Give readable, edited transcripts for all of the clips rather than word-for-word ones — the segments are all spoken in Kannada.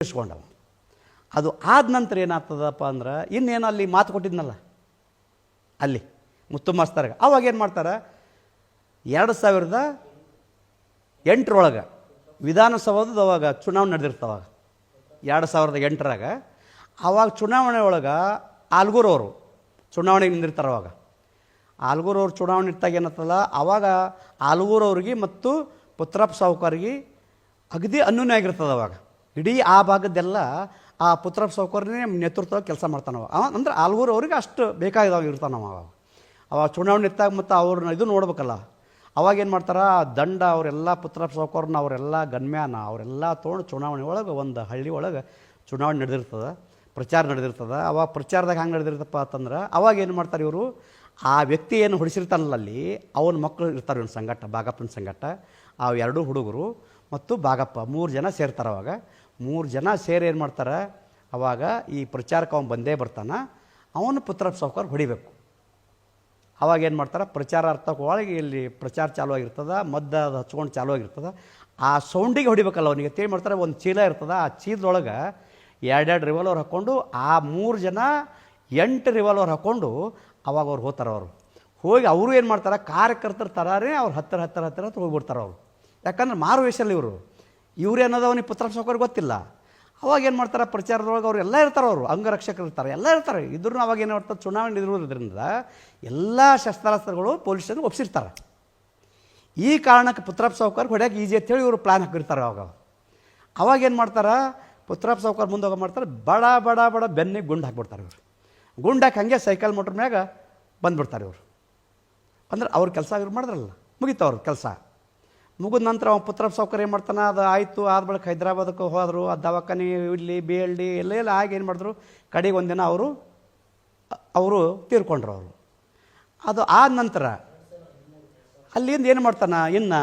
ಇಸ್ಕೊಂಡವ. ಅದು ಆದ ನಂತರ ಏನಾಗ್ತದಪ್ಪ ಅಂದ್ರೆ ಇನ್ನೇನು ಅಲ್ಲಿ ಮಾತು ಕೊಟ್ಟಿದ್ನಲ್ಲ ಅಲ್ಲಿ ಮುತ್ತು ಮಾಸ್ತರ್ಗೆ, ಅವಾಗ ಏನು ಮಾಡ್ತಾರೆ 2008 ವಿಧಾನಸೌಧದ ಅವಾಗ ಚುನಾವಣೆ ನಡೆದಿರ್ತಾವಾಗ 2008 ಅವಾಗ ಚುನಾವಣೆ ಒಳಗೆ ಆಲ್ಗೂರವರು ಚುನಾವಣೆಗೆ ನಿಂದಿರ್ತಾರೆ. ಅವಾಗ ಆಲ್ಗೂರವ್ರು ಚುನಾವಣೆ ಇಟ್ಟಾಗ ಏನತ್ತಲ್ಲ ಅವಾಗ ಆಲ್ಗೂರವ್ರಿಗೆ ಮತ್ತು ಪುತ್ರಪ್ಪ ಸಾವ್ಕಾರ್ಗೆ ಅಗದಿ ಅನ್ಯೂನ್ಯ ಆಗಿರ್ತದೆ. ಅವಾಗ ಇಡೀ ಆ ಭಾಗದ್ದೆಲ್ಲ ಆ ಪುತ್ರಪ್ಪ ಸಾವ್ಕಾರನೇ ನೇತೃತ್ವ ಕೆಲಸ ಮಾಡ್ತಾನವ. ಅಂದ್ರೆ ಆಲ್ಗೂರವ್ರಿಗೆ ಅಷ್ಟು ಬೇಕಾಗಿದ್ದಾವ ಇರ್ತಾನವ. ಅವಾಗ ಚುನಾವಣೆ ಇಟ್ಟಾಗ ಮತ್ತು ಅವ್ರನ್ನ ಇದು ನೋಡ್ಬೇಕಲ್ಲ, ಅವಾಗೇನು ಮಾಡ್ತಾರೆ ದಂಡ ಅವರೆಲ್ಲ ಪುತ್ರಪ್ಪ ಸಾವ್ಕಾರನ್ನ ಅವರೆಲ್ಲ ಗನ್ಮ್ಯಾನ ಅವರೆಲ್ಲ ತೊಗೊಂಡು ಚುನಾವಣೆ ಒಳಗೆ ಒಂದು ಹಳ್ಳಿ ಒಳಗೆ ಚುನಾವಣೆ ನಡೆದಿರ್ತದೆ, ಪ್ರಚಾರ ನಡೆದಿರ್ತದೆ. ಅವಾಗ ಪ್ರಚಾರದಾಗ ಹಂಗೆ ನಡೆದಿರ್ತಪ್ಪ ಅಂತಂದ್ರೆ ಅವಾಗ ಏನು ಮಾಡ್ತಾರೆ ಇವರು, ಆ ವ್ಯಕ್ತಿ ಏನು ಹೊಡಿಸಿರ್ತಾನಲ್ಲ ಅಲ್ಲಿ ಅವನ ಮಕ್ಕಳು ಇರ್ತಾರೆ ಇವನು ಸಂಗಟ, ಬಾಗಪ್ಪನ ಸಂಗಟ. ಆ 2 ಹುಡುಗರು ಮತ್ತು ಬಾಗಪ್ಪ 3 ಜನ ಸೇರ್ತಾರೆ. ಅವಾಗ 3 ಜನ ಸೇರಿ ಏನು ಮಾಡ್ತಾರೆ, ಅವಾಗ ಈ ಪ್ರಚಾರಕ್ಕೆ ಅವನು ಬಂದೇ ಬರ್ತಾನೆ, ಅವನು ಪುತ್ರಪ್ಪ ಸಾವ್ಕಾರ ಹೊಡಿಬೇಕು. ಅವಾಗ ಏನು ಮಾಡ್ತಾರೆ ಪ್ರಚಾರಾರ್ಥಕ್ಕೆ ಒಳಗೆ ಇಲ್ಲಿ ಪ್ರಚಾರ ಚಾಲೂ ಆಗಿರ್ತದೆ, ಮದ್ದು ಅದು ಹಚ್ಕೊಂಡು ಚಾಲೂ ಆಗಿರ್ತದೆ. ಆ ಸೌಂಡಿಗೆ ಹೊಡಿಬೇಕಲ್ಲ ಅವನಿಗೆ ಏನು ಮಾಡ್ತಾರೆ, ಒಂದು ಚೀಲ ಇರ್ತದೆ, ಆ ಚೀಲದೊಳಗೆ 2 ರಿವಾಲ್ವರ್ ಹಾಕ್ಕೊಂಡು ಆ 3 ಜನ 8 ರಿವಾಲ್ವರ್ ಹಾಕ್ಕೊಂಡು ಅವಾಗ ಅವ್ರು ಹೋಗ್ತಾರೆ. ಅವರು ಹೋಗಿ ಅವರು ಏನು ಮಾಡ್ತಾರೆ ಕಾರ್ಯಕರ್ತರ ಥರನೇ ಅವ್ರು ಹತ್ತಿರ ಹೋಗ್ಬಿಡ್ತಾರೆ ಅವರು. ಯಾಕಂದ್ರೆ ಮಾರುವೇಷಲ್ಲಿ ಇವ್ರು ಏನದ ಅವನಿಗೆ ಪುತ್ರಪ್ಪ ಸಾವ್ಕಾರ ಗೊತ್ತಿಲ್ಲ. ಅವಾಗ ಏನು ಮಾಡ್ತಾರೆ ಪ್ರಚಾರದೊಳಗೆ ಅವ್ರು ಎಲ್ಲ ಇರ್ತಾರೆ, ಅವರು ಅಂಗರಕ್ಷಕರು ಇರ್ತಾರೆ, ಎಲ್ಲ ಇರ್ತಾರೆ. ಇದ್ರೂ ಅವಾಗ ಏನು ಮಾಡ್ತಾರೆ ಚುನಾವಣೆ ಇರೋದ್ರಿಂದ ಎಲ್ಲ ಶಸ್ತ್ರಾಸ್ತ್ರಗಳು ಪೊಲೀಸರಿಗೆ ಒಪ್ಪಿಸಿರ್ತಾರೆ. ಈ ಕಾರಣಕ್ಕೆ ಪುತ್ರಪ್ಪ ಸಾವ್ಕಾರ ಹೊಡ್ಯಾಕೆ ಈಜಿ ಅಂತೇಳಿ ಇವರು ಪ್ಲ್ಯಾನ್ ಹಾಕಿರ್ತಾರೆ. ಅವಾಗ ಏನು ಮಾಡ್ತಾರೆ ಪುತ್ರಪ್ಪ ಸಾವ್ಕಾರ ಮುಂದೆ ಹೋಗಿ ಮಾಡ್ತಾರೆ, ಬಡ ಬಡ ಬಡ ಬೆನ್ನಿಗೆ ಗುಂಡು ಹಾಕ್ಬಿಡ್ತಾರೆ. ಇವರು ಗುಂಡು ಹಾಕಿ ಹಾಗೆ ಸೈಕಲ್ ಮೋಟ್ರ್ ಮ್ಯಾಗ ಬಂದುಬಿಡ್ತಾರೆ ಇವರು. ಅಂದ್ರೆ ಅವ್ರ ಕೆಲಸ ಇವ್ರು ಮಾಡಿದ್ರಲ್ಲ, ಮುಗೀತು ಅವ್ರ ಕೆಲಸ. ಮುಗಿದ ನಂತರ ಅವ್ನು ಪುತ್ರಪ್ಪ ಸಾವ್ಕಾರ ಏನು ಮಾಡ್ತಾನೆ, ಅದು ಆಯಿತು. ಆದ ಬಳಿಕ ಹೈದ್ರಾಬಾದಕ್ಕೆ ಹೋದರು, ಆ ದವಾಖಾನೆ ಇಲ್ಲಿ BLD ಎಲ್ಲ ಆಗಿ ಏನು ಮಾಡಿದ್ರು, ಕಡೆಗೆ ಒಂದಿನ ಅವರು ತೀರ್ಕೊಂಡ್ರು. ಅದು ಆದ ನಂತರ ಅಲ್ಲಿಂದ ಏನು ಮಾಡ್ತಾನೆ, ಇನ್ನು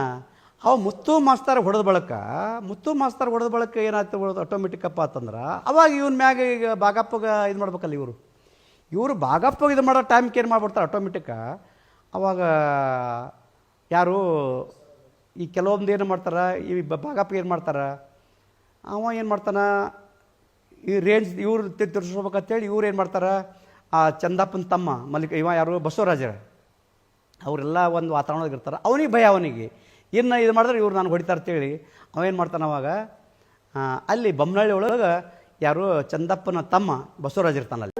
ಅವ ಮುತ್ತು ಮಾಸ್ತರ್ ಹೊಡೆದ ಬಳಕ ಏನಾಯ್ತು ಆಟೋಮೆಟಿಕಪ್ಪ ಅಂತಂದ್ರೆ ಅವಾಗ ಇವನ ಮ್ಯಾಗ ಈಗ ಬಾಗಪ್ಪಗೆ ಇದು ಮಾಡ್ಬೇಕಲ್ಲ ಇವರು ಬಾಗಪ್ಪಗೆ ಇದು ಮಾಡೋ ಟೈಮ್ಗೆ ಏನು ಮಾಡ್ಬಿಡ್ತಾರೆ ಆಟೋಮೆಟಿಕ್ಕ. ಅವಾಗ ಯಾರು ಈ ಕೆಲವೊಂದು ಏನು ಮಾಡ್ತಾರೆ, ಈ ಬಾಗಪ್ಪ ಏನು ಮಾಡ್ತಾರೆ, ಅವ ಏನು ಮಾಡ್ತಾನೆ ಈ ರೇಂಜ್ ಇವ್ರು ತಿರ್ಸ್ಬೇಕಂತೇಳಿ ಇವ್ರು ಏನು ಮಾಡ್ತಾರೆ, ಆ ಚಂದಪ್ಪನ ತಮ್ಮ ಇವ ಯಾರು ಬಸವರಾಜ ಅವರೆಲ್ಲ ಒಂದು ವಾತಾವರಣದಾಗ ಇರ್ತಾರೆ. ಅವನಿಗೆ ಭಯ, ಅವನಿಗೆ ಇನ್ನು ಇದು ಮಾಡಿದ್ರೆ ಇವ್ರು ನಾನು ಹೊಡಿತಾರೆ ಅಂತೇಳಿ ಅವೇನು ಮಾಡ್ತಾನೆ. ಅವಾಗ ಅಲ್ಲಿ ಬೊಮ್ಮನಹಳ್ಳಿ ಒಳಗೆ ಯಾರು ಚಂದಪ್ಪನ ತಮ್ಮ ಬಸವರಾಜ ಇರ್ತಾನಲ್ಲಿ.